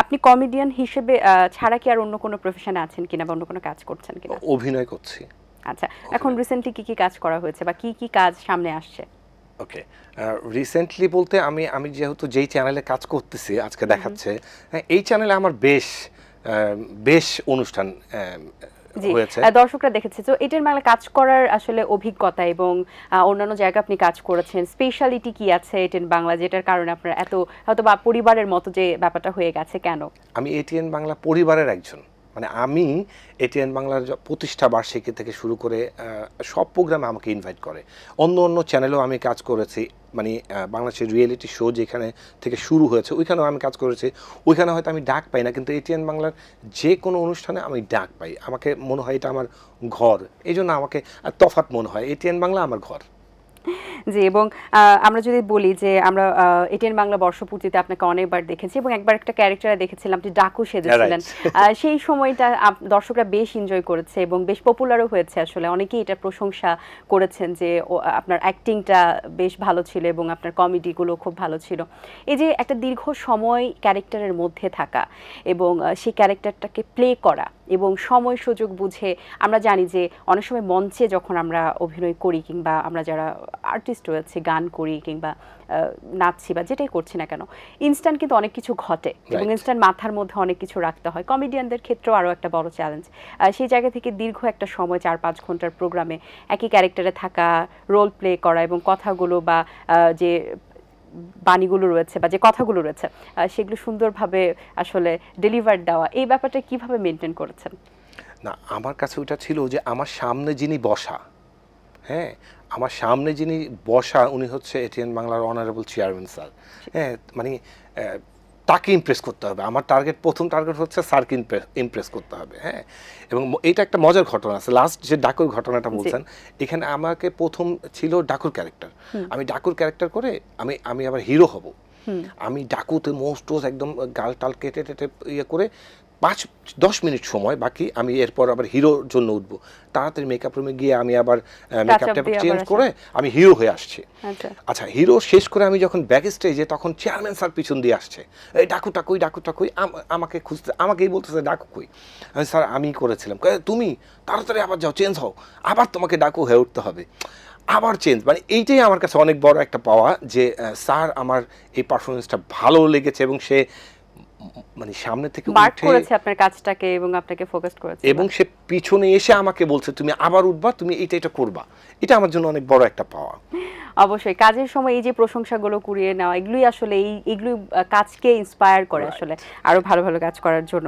আপনি কমেডিয়ান হিসেবে ছাড়া কি আর অন্য কোনো প্রফেশনে আছেন কিনা বা অন্য কোনো কাজ করছেন কিনা? অভিনয় করছি। আচ্ছা, এখন রিসেন্টলি কি কি কাজ করা হয়েছে বা কি কি কাজ সামনে আসছে? ওকে, রিসেন্টলি বলতে আমি আমি যেহেতু যেই চ্যানেলে কাজ করতেছি আজকে দেখাচ্ছে, হ্যাঁ, এই চ্যানেলে আমার বেশ অনুষ্ঠান জি, হয়েছে। দর্শকরা দেখেছে তো এটার বাংলা কাজ করার আসলে অভিজ্ঞতা এবং অন্যান্য জায়গায় আপনি কাজ করেছেন, স্পেশালিটি কি আছে এটেন বাংলা যেটার কারণে আপনার এত হয়তো বা পরিবারের মতো যে ব্যাপারটা হয়ে গেছে কেন? আমি এটিএন বাংলা পরিবারের একজন, মানে আমি এটিএন বাংলার প্রতিষ্ঠা বার্ষিকী থেকে শুরু করে সব প্রোগ্রামে আমাকে ইনভাইট করে। অন্য অন্য চ্যানেলেও আমি কাজ করেছি, মানে বাংলাদেশের রিয়েলিটি শো যেখানে থেকে শুরু হয়েছে ওইখানেও আমি কাজ করেছি। ওইখানে হয়তো আমি ডাক পাই না, কিন্তু এটিএন বাংলার যে কোনো অনুষ্ঠানে আমি ডাক পাই। আমাকে মনে হয় এটা আমার ঘর, এই জন্য আমাকে তফাৎ মনে হয় এটিএন বাংলা আমার ঘর। জি, এবং আমরা যদি বলি যে আমরা এটিএন বাংলা বর্ষপূর্তিতে আপনাকে অনেকবার দেখেছি এবং একবার একটা ক্যারেক্টারে দেখেছিলাম আপনি ডাকু সেজেছিলেন। সেই সময়টা দর্শকরা বেশ এনজয় করেছে এবং বেশ পপুলারও হয়েছে। আসলে অনেকেই এটা প্রশংসা করেছেন যে আপনার অ্যাক্টিংটা বেশ ভালো ছিল এবং আপনার কমেডিগুলো খুব ভালো ছিল। এই যে একটা দীর্ঘ সময় ক্যারেক্টারের মধ্যে থাকা এবং সেই ক্যারেক্টারটাকে প্লে করা এবং সময় সুযোগ বুঝে, আমরা জানি যে অনেক সময় মঞ্চে যখন আমরা অভিনয় করি কিংবা আমরা যারা আর্টিস্ট রয়েছে গান করি কিংবা নাচছি বা যেটাই করছি না কেন, ইনস্ট্যান্ট কিন্তু অনেক কিছু ঘটে এবং ইনস্ট্যান্ট মাথার মধ্যে অনেক কিছু রাখতে হয়। কমেডিয়ানদের ক্ষেত্রেও আরও একটা বড় চ্যালেঞ্জ। সেই জায়গা থেকে দীর্ঘ একটা সময় 4-5 ঘন্টার প্রোগ্রামে একই ক্যারেক্টারে থাকা, রোল প্লে করা এবং কথাগুলো বা যে বাণীগুলো রয়েছে বা যে কথাগুলো রয়েছে সেগুলো সুন্দরভাবে আসলে ডেলিভার দেওয়া, এই ব্যাপারটা কিভাবে মেনটেন করেছেন? না, আমার কাছে ওইটা ছিল যে আমার সামনে যিনি বসা, হ্যাঁ, আমার সামনে যিনি বসা উনি হচ্ছে এটিএন বাংলার অনারেবল চেয়ারম্যান স্যার। হ্যাঁ, মানে তাকে ইমপ্রেস করতে হবে। আমার প্রথম টার্গেট হচ্ছে স্যারকে ইমপ্রেস করতে হবে। হ্যাঁ, এবং এটা একটা মজার ঘটনা আছে। লাস্ট যে ডাকুর ঘটনাটা বলছেন, এখানে আমাকে প্রথম ছিল ডাকুর ক্যারেক্টার। আমি ডাকুর ক্যারেক্টার করে আমি আবার হিরো হব। আমি ডাকুতে মোস্ট একদম গাল টাল কেটে টেটে ইয়ে করে 5-10 মিনিট সময় বাকি, আমি এরপর আবার হিরোর জন্য উঠবো। তাড়াতাড়ি মেকআপ রুমে গিয়ে আমি আবার মেকআপটা চেঞ্জ করে আমি হিরো হয়ে আসছি। আচ্ছা, হিরো শেষ করে আমি যখন ব্যাক স্টেজে, তখন চেয়ারম্যান স্যার পিছন দিয়ে আসছে, এই ডাকুটা কই, ডাকুটা কই, আমাকে খুঁজতে, আমাকেই বলতেছে ডাকু কই। আমি, স্যার আমি করেছিলাম। তুমি তাড়াতাড়ি আবার যাও, চেঞ্জ হও, আবার তোমাকে ডাকু হয়ে উঠতে হবে, আবার চেঞ্জ। মানে এইটাই আমার কাছে অনেক বড় একটা পাওয়া যে স্যার আমার এই পারফরমেন্সটা ভালো লেগেছে এবং সে মানে সামনে থেকে মার্ক করেছে আপনার কাজটাকে এবং আপনাকে ফোকাস করেছে এবং সে পিছনে এসে আমাকে বলছে তুমি আবার উঠবা, তুমি এটা করবা। এটা আমার জন্য অনেক বড় একটা পাওয়া। অবশ্যই কাজের সময় এই যে প্রশংসাগুলো কুড়িয়ে নেওয়া, এগুলোই আসলে এইগুলো কাজকে ইন্সপায়ার করে আসলে আরো ভালো ভালো কাজ করার জন্য।